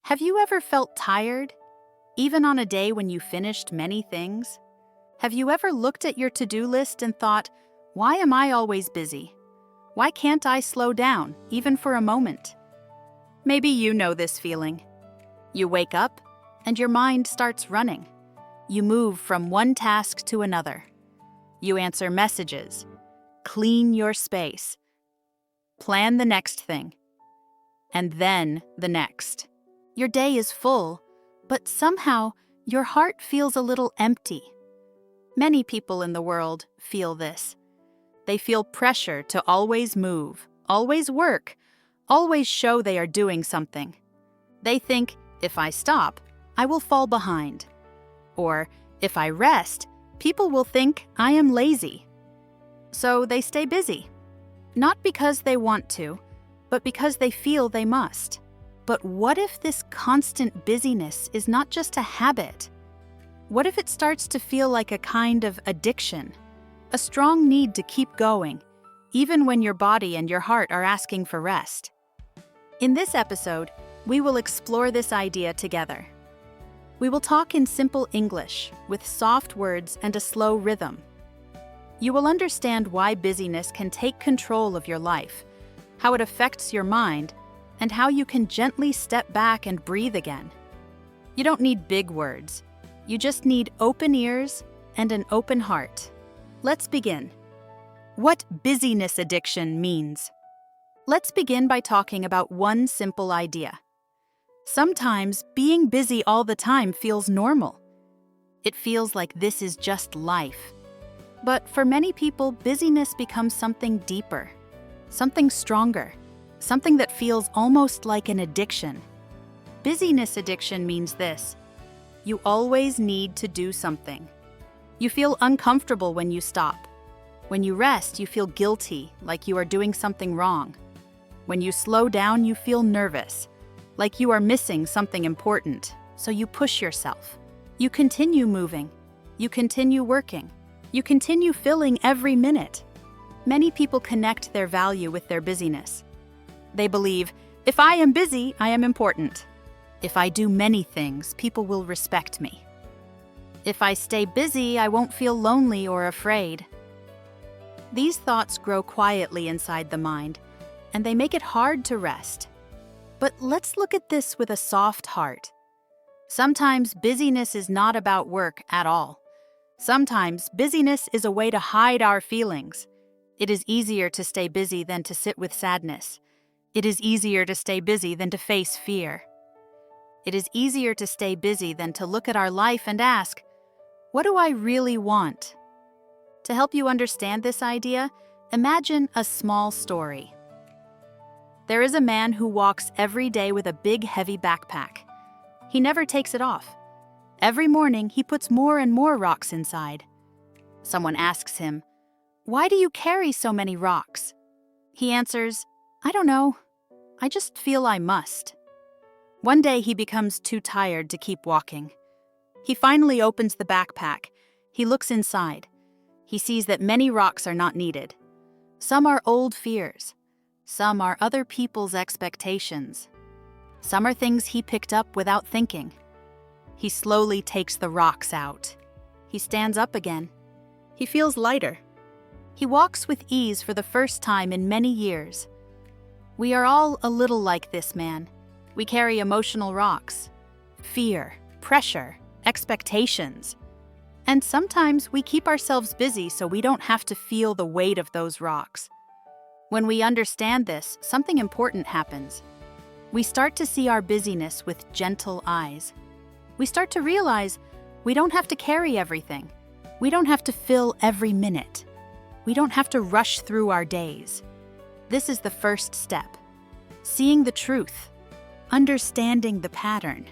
Have you ever felt tired, even on a day when you finished many things? Have you ever looked at your to-do list and thought, why am I always busy? Why can't I slow down, even for a moment? Maybe you know this feeling. You wake up, and your mind starts running. You move from one task to another. You answer messages, clean your space, plan the next thing, and then the next. Your day is full, but somehow your heart feels a little empty. Many people in the world feel this. They feel pressure to always move, always work, always show they are doing something. They think, if I stop, I will fall behind. Or, if I rest, people will think I am lazy. So they stay busy. Not because they want to, but because they feel they must. But what if this constant busyness is not just a habit? What if it starts to feel like a kind of addiction? A strong need to keep going, even when your body and your heart are asking for rest. In this episode, we will explore this idea together. We will talk in simple English, with soft words and a slow rhythm. You will understand why busyness can take control of your life, how it affects your mind, and how you can gently step back and breathe again. You don't need big words. You just need open ears and an open heart. Let's begin. What busyness addiction means. Let's begin by talking about one simple idea. Sometimes being busy all the time feels normal. It feels like this is just life. But for many people, busyness becomes something deeper, something stronger, something that feels almost like an addiction. Busyness addiction means this: you always need to do something. You feel uncomfortable when you stop. When you rest, you feel guilty, like you are doing something wrong. When you slow down, you feel nervous, like you are missing something important, so you push yourself. You continue moving. You continue working. You continue filling every minute. Many people connect their value with their busyness. They believe, if I am busy, I am important. If I do many things, people will respect me. If I stay busy, I won't feel lonely or afraid. These thoughts grow quietly inside the mind, and they make it hard to rest. But let's look at this with a soft heart. Sometimes busyness is not about work at all. Sometimes busyness is a way to hide our feelings. It is easier to stay busy than to sit with sadness. It is easier to stay busy than to face fear. It is easier to stay busy than to look at our life and ask, what do I really want? To help you understand this idea, imagine a small story. There is a man who walks every day with a big, heavy backpack. He never takes it off. Every morning, he puts more and more rocks inside. Someone asks him, why do you carry so many rocks? He answers, I don't know. I just feel I must. One day he becomes too tired to keep walking. He finally opens the backpack. He looks inside. He sees that many rocks are not needed. Some are old fears. Some are other people's expectations. Some are things he picked up without thinking. He slowly takes the rocks out. He stands up again. He feels lighter. He walks with ease for the first time in many years. We are all a little like this man. We carry emotional rocks, fear, pressure, expectations. And sometimes we keep ourselves busy so we don't have to feel the weight of those rocks. When we understand this, something important happens. We start to see our busyness with gentle eyes. We start to realize we don't have to carry everything. We don't have to fill every minute. We don't have to rush through our days. This is the first step. Seeing the truth. Understanding the pattern.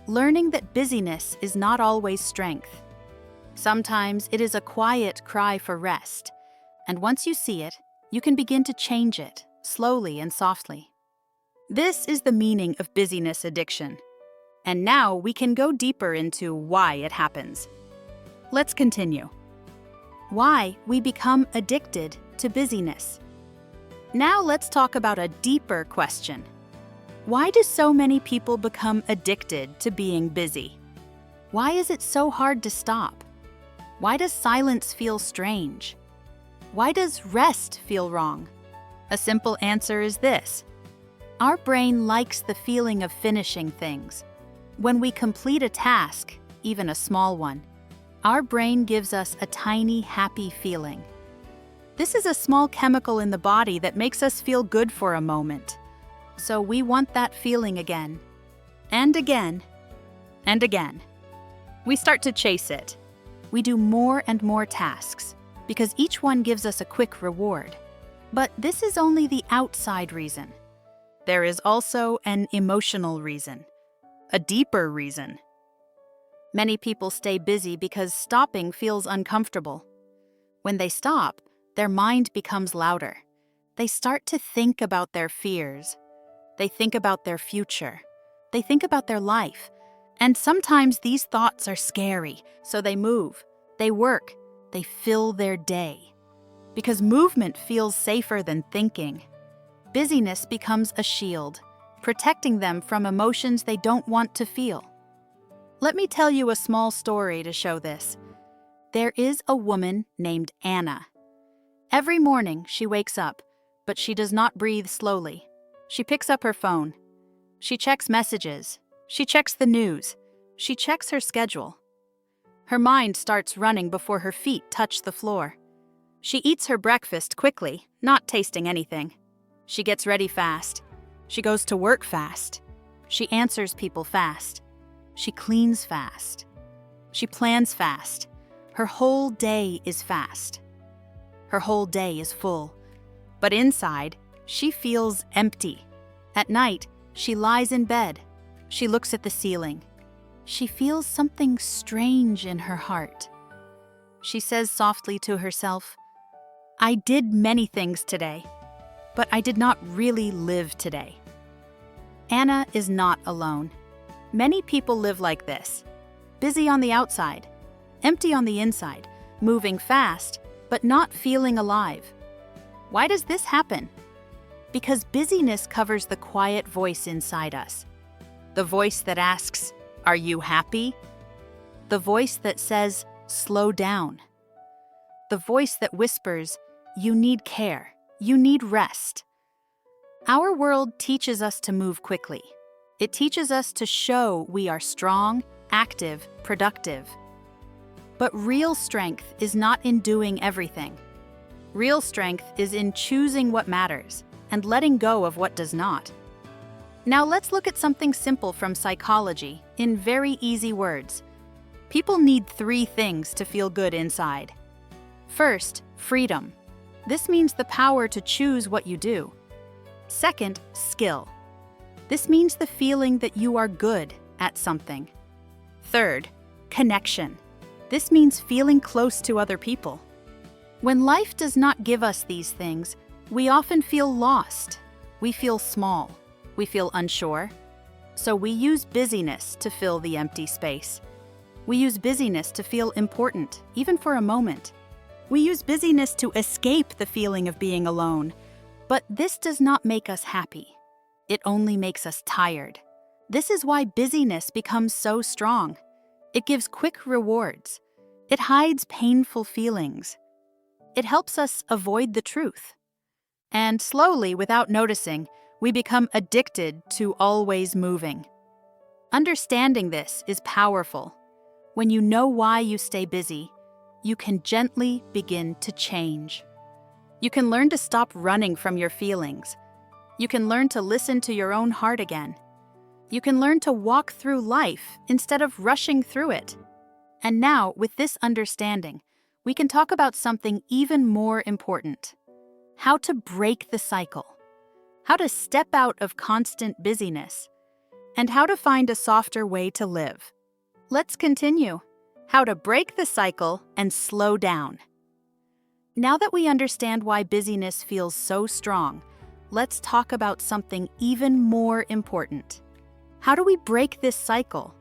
Learning that busyness is not always strength. Sometimes it is a quiet cry for rest. And once you see it, you can begin to change it, slowly and softly. This is the meaning of busyness addiction. And now we can go deeper into why it happens. Let's continue. Why we become addicted to busyness. Now let's talk about a deeper question. Why do so many people become addicted to being busy? Why is it so hard to stop? Why does silence feel strange? Why does rest feel wrong? A simple answer is this: our brain likes the feeling of finishing things. When we complete a task, even a small one, our brain gives us a tiny, happy feeling. This is a small chemical in the body that makes us feel good for a moment. So we want that feeling again, and again, and again. We start to chase it. We do more and more tasks because each one gives us a quick reward. But this is only the outside reason. There is also an emotional reason, a deeper reason. Many people stay busy because stopping feels uncomfortable. When they stop, their mind becomes louder. They start to think about their fears. They think about their future. They think about their life. And sometimes these thoughts are scary, so they move, they work, they fill their day. Because movement feels safer than thinking. Busyness becomes a shield, protecting them from emotions they don't want to feel. Let me tell you a small story to show this. There is a woman named Anna. Every morning she wakes up, but she does not breathe slowly. She picks up her phone. She checks messages. She checks the news. She checks her schedule. Her mind starts running before her feet touch the floor. She eats her breakfast quickly, not tasting anything. She gets ready fast. She goes to work fast. She answers people fast. She cleans fast. She plans fast. Her whole day is fast. Her whole day is full. But inside, she feels empty. At night, she lies in bed. She looks at the ceiling. She feels something strange in her heart. She says softly to herself, "I did many things today, but I did not really live today." Anna is not alone. Many people live like this, busy on the outside, empty on the inside, moving fast, but not feeling alive. Why does this happen? Because busyness covers the quiet voice inside us. The voice that asks, "Are you happy?" The voice that says, "Slow down." The voice that whispers, "You need care. You need rest." Our world teaches us to move quickly. It teaches us to show we are strong, active, productive. But real strength is not in doing everything. Real strength is in choosing what matters and letting go of what does not. Now let's look at something simple from psychology in very easy words. People need 3 things to feel good inside. First, freedom. This means the power to choose what you do. Second, skill. This means the feeling that you are good at something. Third, connection. This means feeling close to other people. When life does not give us these things, we often feel lost. We feel small. We feel unsure. So we use busyness to fill the empty space. We use busyness to feel important, even for a moment. We use busyness to escape the feeling of being alone. But this does not make us happy. It only makes us tired. This is why busyness becomes so strong. It gives quick rewards. It hides painful feelings. It helps us avoid the truth. And slowly, without noticing, we become addicted to always moving. Understanding this is powerful. When you know why you stay busy, you can gently begin to change. You can learn to stop running from your feelings. You can learn to listen to your own heart again. You can learn to walk through life instead of rushing through it. And now, with this understanding, we can talk about something even more important: how to break the cycle, how to step out of constant busyness, and how to find a softer way to live. Let's continue. How to break the cycle and slow down. Now that we understand why busyness feels so strong, let's talk about something even more important. How do we break this cycle?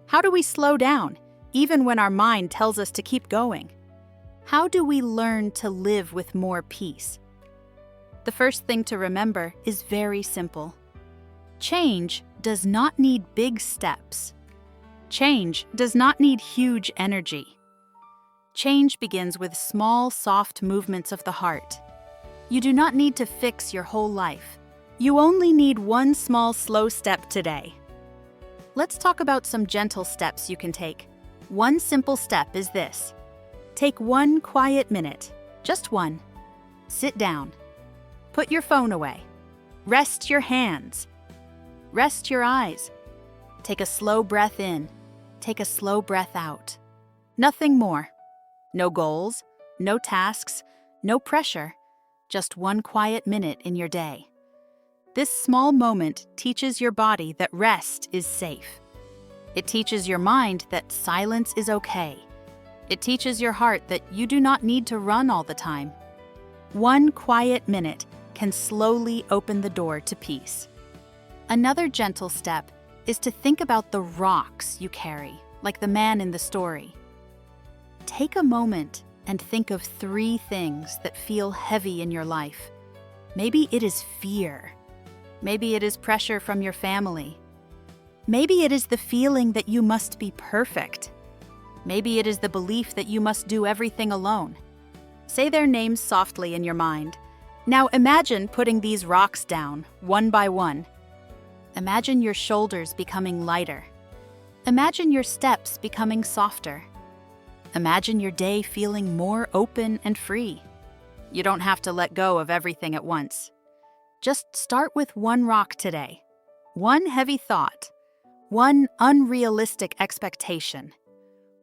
How do we slow down, even when our mind tells us to keep going? How do we learn to live with more peace? The first thing to remember is very simple. Change does not need big steps. Change does not need huge energy. Change begins with small, soft movements of the heart. You do not need to fix your whole life. You only need one small, slow step today. Let's talk about some gentle steps you can take. One simple step is this. Take one quiet minute, just one. Sit down. Put your phone away. Rest your hands. Rest your eyes. Take a slow breath in. Take a slow breath out. Nothing more. No goals, no tasks, no pressure. Just one quiet minute in your day. This small moment teaches your body that rest is safe. It teaches your mind that silence is okay. It teaches your heart that you do not need to run all the time. One quiet minute can slowly open the door to peace. Another gentle step is to think about the rocks you carry, like the man in the story. Take a moment and think of 3 things that feel heavy in your life. Maybe it is fear. Maybe it is pressure from your family. Maybe it is the feeling that you must be perfect. Maybe it is the belief that you must do everything alone. Say their names softly in your mind. Now imagine putting these rocks down, one by one. Imagine your shoulders becoming lighter. Imagine your steps becoming softer. Imagine your day feeling more open and free. You don't have to let go of everything at once. Just start with one rock today. One heavy thought. One unrealistic expectation.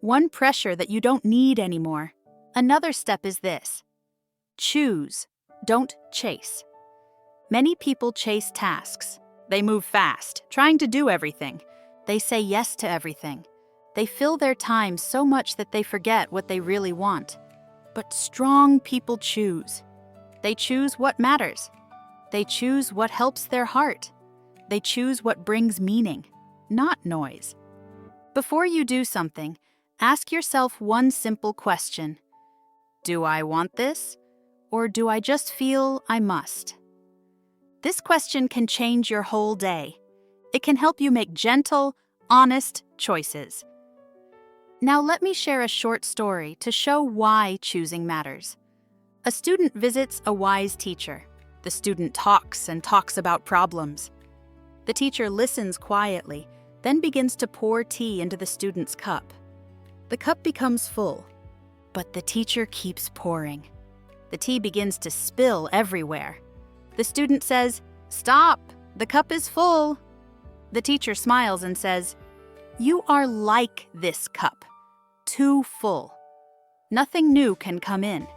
One pressure that you don't need anymore. Another step is this. Choose, don't chase. Many people chase tasks. They move fast, trying to do everything. They say yes to everything. They fill their time so much that they forget what they really want. But strong people choose. They choose what matters. They choose what helps their heart. They choose what brings meaning, not noise. Before you do something, ask yourself one simple question. Do I want this? Or do I just feel I must? This question can change your whole day. It can help you make gentle, honest choices. Now let me share a short story to show why choosing matters. A student visits a wise teacher. The student talks and talks about problems. The teacher listens quietly, then begins to pour tea into the student's cup. The cup becomes full, but the teacher keeps pouring. The tea begins to spill everywhere. The student says, "Stop, the cup is full." The teacher smiles and says, "You are like this cup, too full. Nothing new can come in.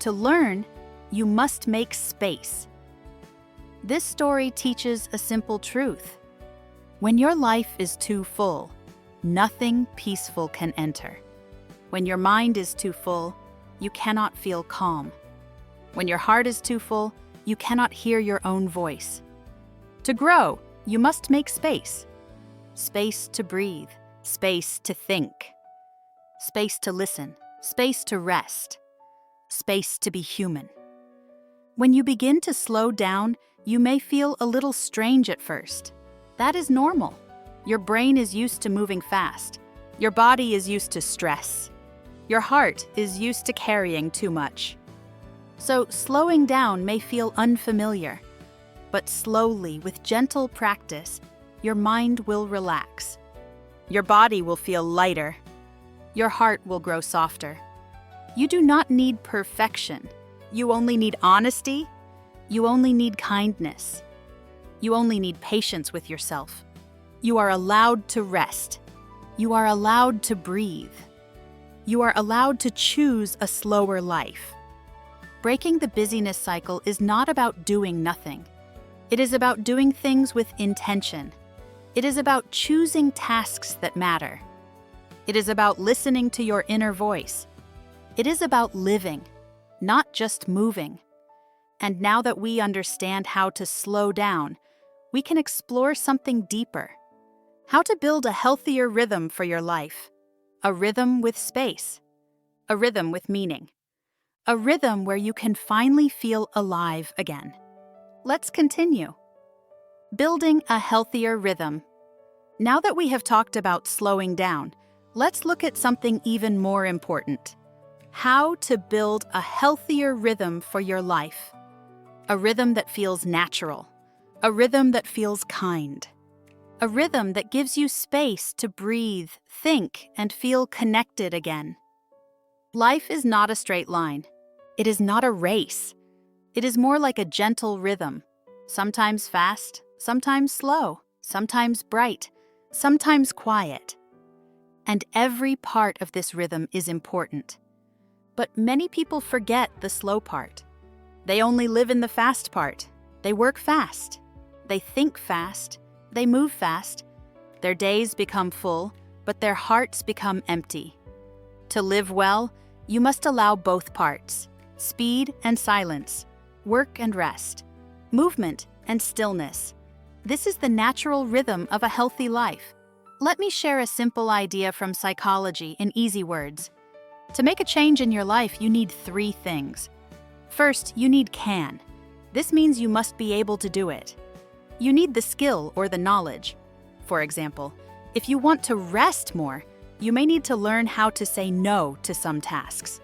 To learn, you must make space." This story teaches a simple truth. When your life is too full, nothing peaceful can enter. When your mind is too full, you cannot feel calm. When your heart is too full, you cannot hear your own voice. To grow, you must make space. Space to breathe, space to think, space to listen, space to rest, space to be human. When you begin to slow down, you may feel a little strange at first. That is normal. Your brain is used to moving fast. Your body is used to stress. Your heart is used to carrying too much. So slowing down may feel unfamiliar, but slowly, with gentle practice, your mind will relax. Your body will feel lighter. Your heart will grow softer. You do not need perfection. You only need honesty. You only need kindness. You only need patience with yourself. You are allowed to rest. You are allowed to breathe. You are allowed to choose a slower life. Breaking the busyness cycle is not about doing nothing. It is about doing things with intention. It is about choosing tasks that matter. It is about listening to your inner voice. It is about living, not just moving. And now that we understand how to slow down, we can explore something deeper. How to build a healthier rhythm for your life. A rhythm with space. A rhythm with meaning. A rhythm where you can finally feel alive again. Let's continue. Building a healthier rhythm. Now that we have talked about slowing down, let's look at something even more important. How to build a healthier rhythm for your life. A rhythm that feels natural. A rhythm that feels kind. A rhythm that gives you space to breathe, think, and feel connected again. Life is not a straight line. It is not a race. It is more like a gentle rhythm. Sometimes fast, sometimes slow, sometimes bright, sometimes quiet. And every part of this rhythm is important. But many people forget the slow part. They only live in the fast part. They work fast. They think fast. They move fast. Their days become full, but their hearts become empty. To live well, you must allow both parts, speed and silence, work and rest, movement and stillness. This is the natural rhythm of a healthy life. Let me share a simple idea from psychology in easy words. To make a change in your life, you need 3 things. First, you need can. This means you must be able to do it. You need the skill or the knowledge. For example, if you want to rest more, you may need to learn how to say no to some tasks.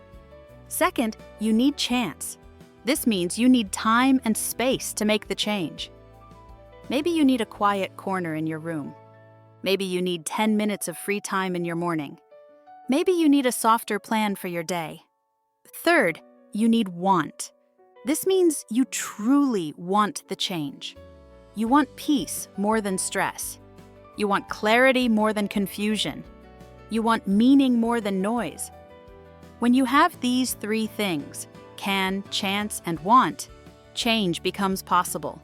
Second, you need chance. This means you need time and space to make the change. Maybe you need a quiet corner in your room. Maybe you need 10 minutes of free time in your morning. Maybe you need a softer plan for your day. Third, you need want. This means you truly want the change. You want peace more than stress. You want clarity more than confusion. You want meaning more than noise. When you have these 3 things, can, chance, and want, change becomes possible.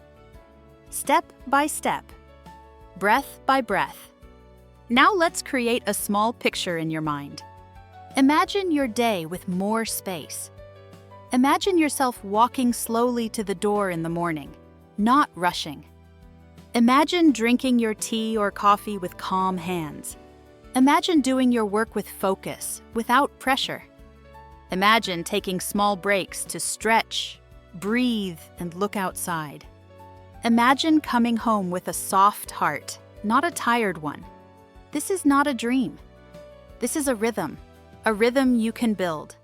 Step by step, breath by breath. Now let's create a small picture in your mind. Imagine your day with more space. Imagine yourself walking slowly to the door in the morning, not rushing. Imagine drinking your tea or coffee with calm hands. Imagine doing your work with focus, without pressure. Imagine taking small breaks to stretch, breathe, and look outside. Imagine coming home with a soft heart, not a tired one. This is not a dream. This is a rhythm you can build.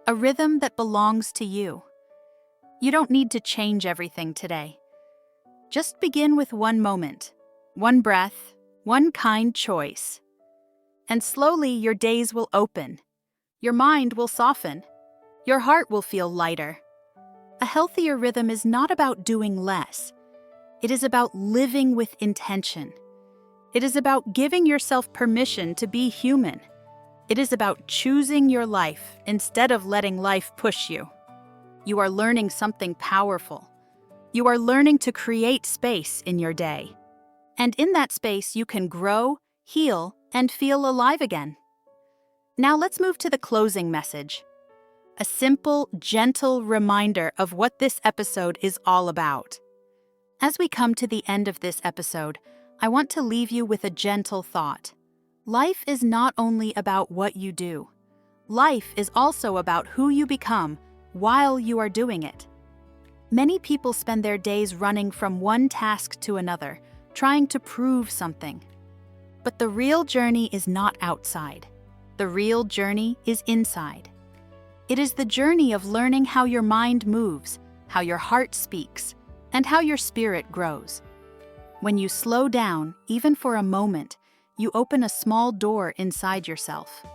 A rhythm that belongs to you. You don't need to change everything today. Just begin with one moment, one breath, one kind choice. And slowly your days will open. Your mind will soften. Your heart will feel lighter. A healthier rhythm is not about doing less. It is about living with intention. It is about giving yourself permission to be human. It is about choosing your life instead of letting life push you. You are learning something powerful. You are learning to create space in your day. And in that space, you can grow, heal, and feel alive again. Now let's move to the closing message. A simple, gentle reminder of what this episode is all about. As we come to the end of this episode, I want to leave you with a gentle thought. Life is not only about what you do. Life is also about who you become while you are doing it. Many people spend their days running from one task to another, trying to prove something. But the real journey is not outside. The real journey is inside. It is the journey of learning how your mind moves, how your heart speaks, and how your spirit grows. When you slow down, even for a moment, you open a small door inside yourself.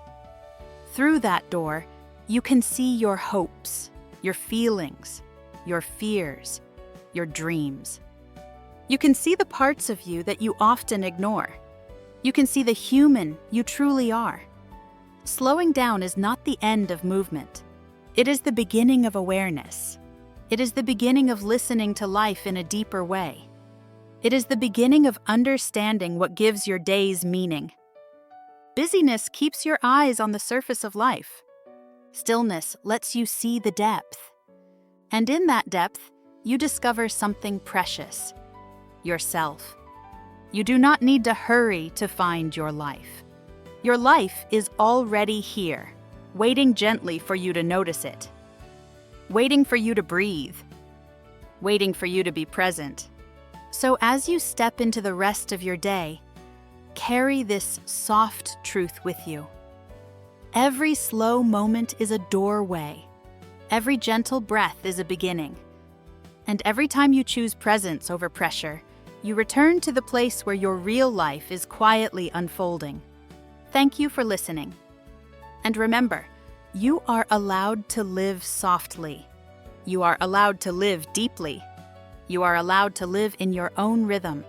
Through that door, you can see your hopes, your feelings, your fears, your dreams. You can see the parts of you that you often ignore. You can see the human you truly are. Slowing down is not the end of movement. It is the beginning of awareness. It is the beginning of listening to life in a deeper way. It is the beginning of understanding what gives your days meaning. Busyness keeps your eyes on the surface of life. Stillness lets you see the depth. And in that depth, you discover something precious: yourself. You do not need to hurry to find your life. Your life is already here, waiting gently for you to notice it, waiting for you to breathe, waiting for you to be present. So as you step into the rest of your day, carry this soft truth with you. Every slow moment is a doorway. Every gentle breath is a beginning. And every time you choose presence over pressure, you return to the place where your real life is quietly unfolding. Thank you for listening. And remember, you are allowed to live softly. You are allowed to live deeply. You are allowed to live in your own rhythm.